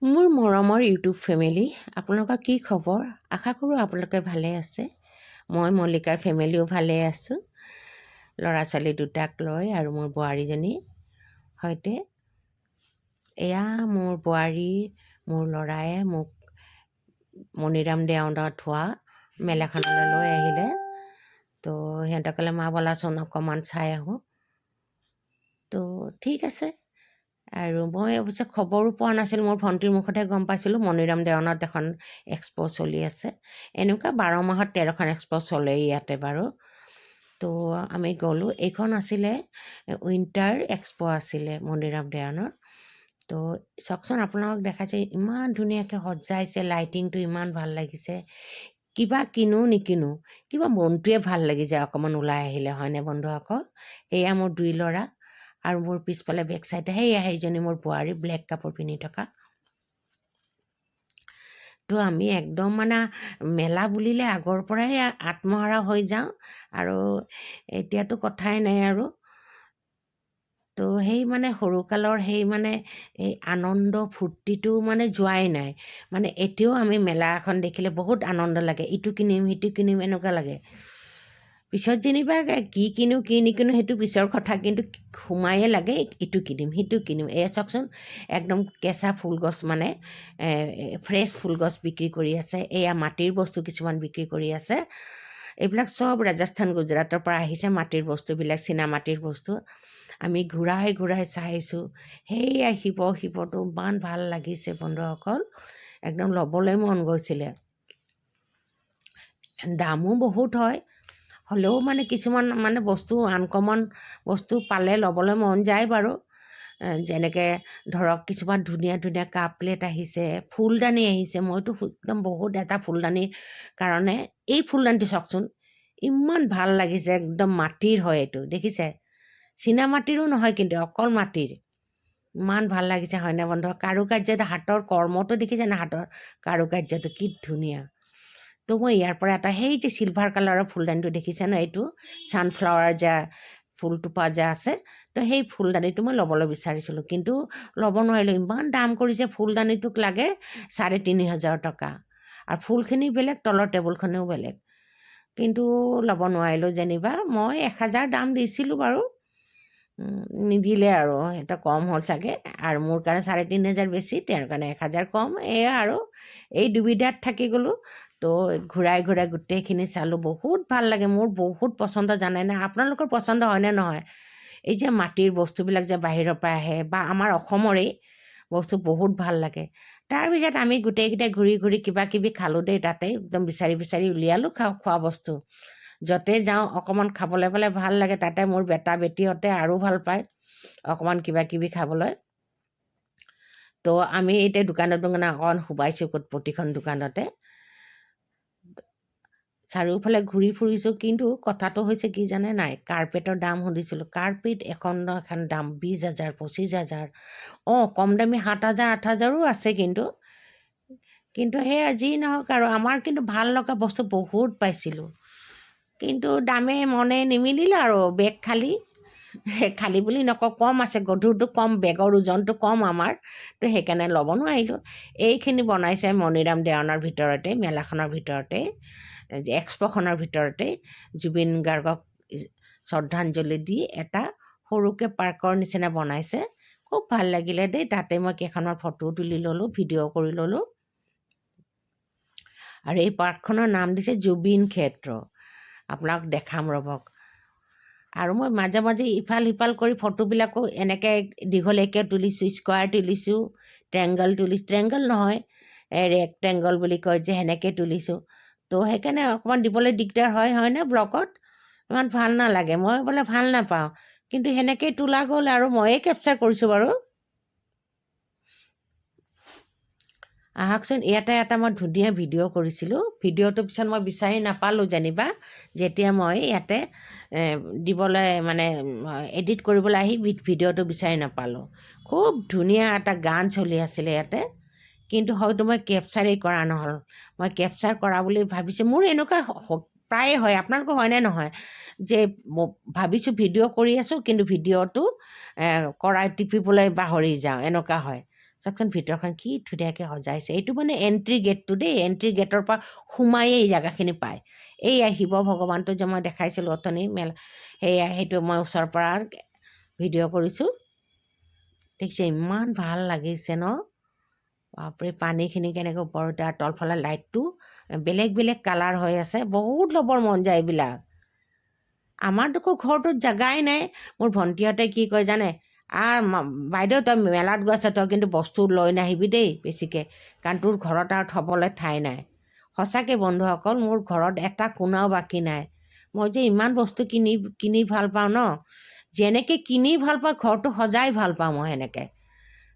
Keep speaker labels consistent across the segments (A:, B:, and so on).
A: মোৰ মৰমৰ YouTube family, আপোনালোকৰ কি খবৰ? আশা কৰোঁ আপোনালোকে ভালে আছে। মই মল্লিকাৰ ফেমিলিও ভালে আছোঁ। ল'ৰা ছোৱালী দুটাক লৈ আৰু মোৰ বোৱাৰীজনী সৈতে। এয়া মোৰ বোৱাৰী, মোৰ ল'ৰাই মোক মণিৰাম দেওনাত হোৱা মেলাখনলৈ লৈ আহিলে। তো সিহঁতে ক'লে মা ব'লাচোন অকণমান চাই আহোঁ। তো ঠিক আছে। আৰু মই অৱশ্যে খবৰো পোৱা নাছিলোঁ, মোৰ ভণ্টিৰ মুখতহে গম পাইছিলোঁ মণিৰাম দেৱানত এখন এক্সপ' চলি আছে। এনেকুৱা 12 মাহত 13খন এক্সপ' চলেই ইয়াতে বাৰু। তো আমি গ'লোঁ। এইখন আছিলে উইণ্টাৰ এক্সপ' আছিলে মণিৰাম দেৱানৰ। তো চাওকচোন, আপোনালোকক দেখাইছে ইমান ধুনীয়াকৈ সজাইছে, লাইটিংটো ইমান ভাল লাগিছে। কিবা কিনো নিকিনো, কিবা মনটোৱে ভাল লাগি যায় অকণমান ওলাই আহিলে, হয়নে বন্ধুসকল? এয়া মোৰ দুই ল'ৰা আৰু মোৰ পিছফালে বেক চাইডে সেইজনী মোৰ বোৱাৰী ব্লেক কাপোৰ পিন্ধি থকা। তো আমি একদম মানে মেলা বুলিলে আগৰ পৰাই আত্মহাৰা হৈ যাওঁ আৰু এতিয়াতো কথাই নাই আৰু। তো সেই মানে সৰুকালৰ সেই মানে এই আনন্দ ফূৰ্তিটো মানে যোৱাই নাই। মানে এতিয়াও আমি মেলা এখন দেখিলে বহুত আনন্দ লাগে, ইটো কিনিম সিটো কিনিম এনেকুৱা লাগে। পিছত যেনিবা কি কিনো কি নিকিনো সেইটো পিছৰ কথা, কিন্তু সোমায়ে লাগে ইটো কিনিম সিটো কিনিম। এয়া চাওকচোন, একদম কেঁচা ফুলগছ মানে ফ্ৰেছ ফুলগছ বিক্ৰী কৰি আছে। এয়া মাটিৰ বস্তু কিছুমান বিক্ৰী কৰি আছে। এইবিলাক চব ৰাজস্থান গুজৰাটৰ পৰা আহিছে মাটিৰ বস্তুবিলাক, চীনা মাটিৰ বস্তু। আমি ঘূৰাই ঘূৰাই চাইছোঁ। সেয়া শিৱটো ইমান ভাল লাগিছে বন্ধুসকল, একদম ল'বলৈ মন গৈছিলে। দামো বহুত হয়, হ'লেও মানে কিছুমান মানে বস্তু আনকমন বস্তু পালে ল'বলৈ মন যায় বাৰু। যেনেকৈ ধৰক কিছুমান ধুনীয়া ধুনীয়া কাপ প্লেট আহিছে, ফুলদানি আহিছে। মইতো একদম বহুত এটা ফুলদানিৰ কাৰণে, এই ফুলদানিটো চাওকচোন ইমান ভাল লাগিছে, একদম মাটিৰ হয় এইটো, দেখিছে? চীনা মাটিৰো নহয় কিন্তু, অকল মাটিৰ। ইমান ভাল লাগিছে হয়নে বন্ধু? কাৰুকাৰ্যটো, হাতৰ কৰ্মটো দেখিছে না, হাতৰ কাৰুকাৰ্যটো কি ধুনীয়া। তো মই ইয়াৰ পৰা এটা সেই যে চিলভাৰ কালাৰৰ ফুলদানিটো দেখিছে ন, এইটো ছানফ্লাৱাৰ যে ফুলটোপা যে আছে, তো সেই ফুলদানিটো মই ল'বলৈ বিচাৰিছিলোঁ, কিন্তু ল'ব নোৱাৰিলোঁ। ইমান দাম কৰিছে, ফুলদানিটোক লাগে 3,500 টকা, আৰু ফুলখিনি বেলেগ, তলৰ টেবুলখনেও বেলেগ, কিন্তু ল'ব নোৱাৰিলোঁ যেনিবা। মই 1,000 দাম দিছিলোঁ বাৰু, নিদিলে আৰু, এটা কম হ'ল চাগে। আৰু মোৰ কাৰণে 3,500 বেছি, তেওঁৰ কাৰণে 1,000 কম। এয়া আৰু এই দুবিধাত থাকি গ'লোঁ। তো ঘূৰাই ঘূৰাই গোটেইখিনি চালোঁ, বহুত ভাল লাগে। মোৰ বহুত পচন্দ, জানেনে? আপোনালোকৰ পচন্দ হয়নে নহয়? এই যে মাটিৰ বস্তুবিলাক যে বাহিৰৰ পৰা আহে বা আমাৰ অসমৰেই বস্তু, বহুত ভাল লাগে। তাৰপিছত আমি গোটেইকেইটাই ঘূৰি ঘূৰি কিবা কিবি খালোঁ দেই, তাতে একদম বিচাৰি বিচাৰি উলিয়ালোঁ খোৱা বস্তু। য'তে যাওঁ অকণমান খাবলৈ পালে ভাল লাগে। তাতে মোৰ বেটা বেটীহঁতে আৰু ভাল পায় অকণমান কিবা কিবি খাবলৈ। তো আমি এতিয়া দোকানে অকণমান সোমাইছোঁ প্ৰতিখন দোকানতে, চাৰিওফালে ঘূৰি ফুৰিছোঁ। কিন্তু কথাটো হৈছে কি জানে নাই, কাৰ্পেটৰ দাম সুধিছিলোঁ। কাৰ্পেট এখন দাম 20,000 25,000, কম দামী 7,000 8,000ও আছে। কিন্তু সেয়া যি নহওক আৰু, আমাৰ কিন্তু ভাল লগা বস্তু বহুত পাইছিলোঁ, কিন্তু দামে মনে নিমিলিলে আৰু। বেগ খালী বুলি নকওঁ, কম আছে, গধুৰটো কম, বেগৰ ওজনটো কম আমাৰ, তো সেইকাৰণে ল'ব নোৱাৰিলোঁ। এইখিনি বনাইছে মণিৰাম দেৱানৰ ভিতৰতে, মেলাখনৰ ভিতৰতে, এক্সপ'খনৰ ভিতৰতে জুবিন গাৰ্গক শ্ৰদ্ধাঞ্জলি দি এটা সৰুকৈ পাৰ্কৰ নিচিনা বনাইছে। খুব ভাল লাগিলে দেই। তাতে মই কেইখনমান ফটো তুলি ল'লোঁ, ভিডিঅ' কৰি ল'লোঁ। আৰু এই পাৰ্কখনৰ নাম দিছে জুবিন ক্ষেত্ৰ। আপোনাক দেখাম ৰ'বক। আৰু মই মাজে মাজে ইফাল সিফাল কৰি ফটোবিলাকো এনেকৈ দীঘলীয়াকৈ তুলিছোঁ, স্কোৱাৰ তুলিছোঁ, ট্ৰেংগল নহয়, ৰেক্টেংগল বুলি কয় যে, সেনেকৈ তুলিছোঁ। তো সেইকাৰণে অকণমান দিবলৈ দিগদাৰ হয়নে ব্লগত, ইমান ভাল নালাগে, মই বোলে ভাল নাপাওঁ, কিন্তু সেনেকৈয়ে তোলা গ'ল আৰু ময়ে কেপচাৰ কৰিছোঁ বাৰু। আহকচোন, ইয়াতে এটা মই ধুনীয়া ভিডিঅ' কৰিছিলোঁ। ভিডিঅ'টো পিছত মই বিচাৰি নাপালোঁ যেনিবা, যেতিয়া মই ইয়াতে দিবলৈ মানে এডিট কৰিবলৈ আহি ভিডিঅ'টো বিচাৰি নাপালোঁ। খুব ধুনীয়া এটা গান চলি আছিলে ইয়াতে, কিন্তু হয়তো মই কেপচাৰেই কৰা নহ'ল। মই কেপচাৰ কৰা বুলি ভাবিছোঁ, মোৰ এনেকুৱা প্ৰায়ে হয়, আপোনালোকৰ হয়নে নহয়, যে ভাবিছোঁ ভিডিঅ' কৰি আছোঁ, কিন্তু ভিডিঅ'টো টিপিবলৈ পাহৰি যাওঁ, এনেকুৱা হয়। চাওকচোন ভিতৰখন কি ধুনীয়াকৈ সজাইছে। এইটো মানে এণ্ট্ৰি গেটটো দেই, এণ্ট্ৰি গেটৰ পৰা সোমায়েই এই জেগাখিনি পায়। এইয়া শিৱ ভগৱানটো যে মই দেখাইছিলোঁ অথনি সেইটো মই ওচৰৰ পৰা ভিডিঅ' কৰিছোঁ। দেখিছে ইমান ভাল লাগিছে ন? বাপৰে পানীখিনি কেনেকৈ ওপৰতে আৰু তলফালে লাইটটো বেলেগ বেলেগ কালাৰ হৈ আছে। বহুত ল'বৰ মন যায় এইবিলাক। আমাৰতো ঘৰটোত জেগাই নাই। মোৰ ভণ্টিহঁতে কি কয় জানে, বাইদেউ তই মেলাত গৈ আছ, তই কিন্তু বস্তু লৈ নাহিবি দেই বেছিকৈ, কাৰণ তোৰ ঘৰত আৰু থ'বলৈ ঠাই নাই। সঁচাকৈ বন্ধুসকল, মোৰ ঘৰত এটা কোণাও বাকী নাই। মই যে ইমান বস্তু কিনি ভাল পাওঁ ন, যেনেকৈ কিনি ভাল পাওঁ ঘৰটো সজাই ভাল পাওঁ, মই সেনেকৈ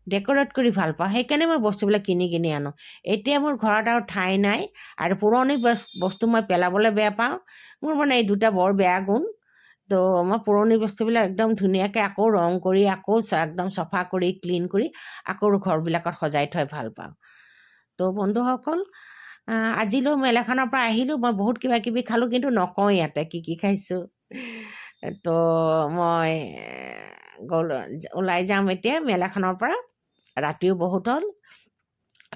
A: ডেক'ৰেট কৰি ভাল পাওঁ। সেইকাৰণে মই বস্তুবিলাক কিনি আনো। এতিয়া মোৰ ঘৰত আৰু ঠাই নাই, আৰু পুৰণি বস্তু মই পেলাবলৈ বেয়া পাওঁ। মোৰ মানে এই দুটা বৰ বেয়া গুণ। তো মই পুৰণি বস্তুবিলাক একদম ধুনীয়াকৈ আকৌ ৰং কৰি, আকৌ একদম চফা কৰি ক্লিন কৰি আকৌ ঘৰবিলাকত সজাই থৈ ভাল পাওঁ। তো বন্ধুসকল, আজিলৈ মেলাখনৰ পৰা আহিলোঁ। মই বহুত কিবা কিবি খালোঁ, কিন্তু নকওঁ ইয়াতে কি কি খাইছোঁ। তো মই ওলাই যাম এতিয়া মেলাখনৰ পৰা। ৰাতিও বহুত হ'ল।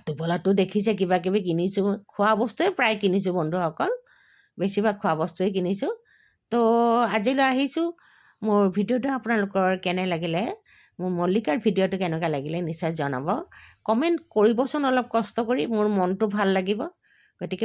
A: টোপোলাটো দেখিছে কিবা কিবি কিনিছোঁ, খোৱা বস্তুৱে প্ৰায় কিনিছোঁ বন্ধুসকল, বেছিভাগ খোৱা বস্তুৱেই কিনিছোঁ। তো আজিলৈ আহিছোঁ। মোৰ ভিডিঅ'টো আপোনালোকৰ কেনে লাগিলে, মোৰ মল্লিকাৰ ভিডিঅ'টো কেনেকুৱা লাগিলে নিশ্চয় জনাব। কমেণ্ট কৰিবচোন অলপ কষ্ট কৰি, মোৰ মনটো ভাল লাগিব।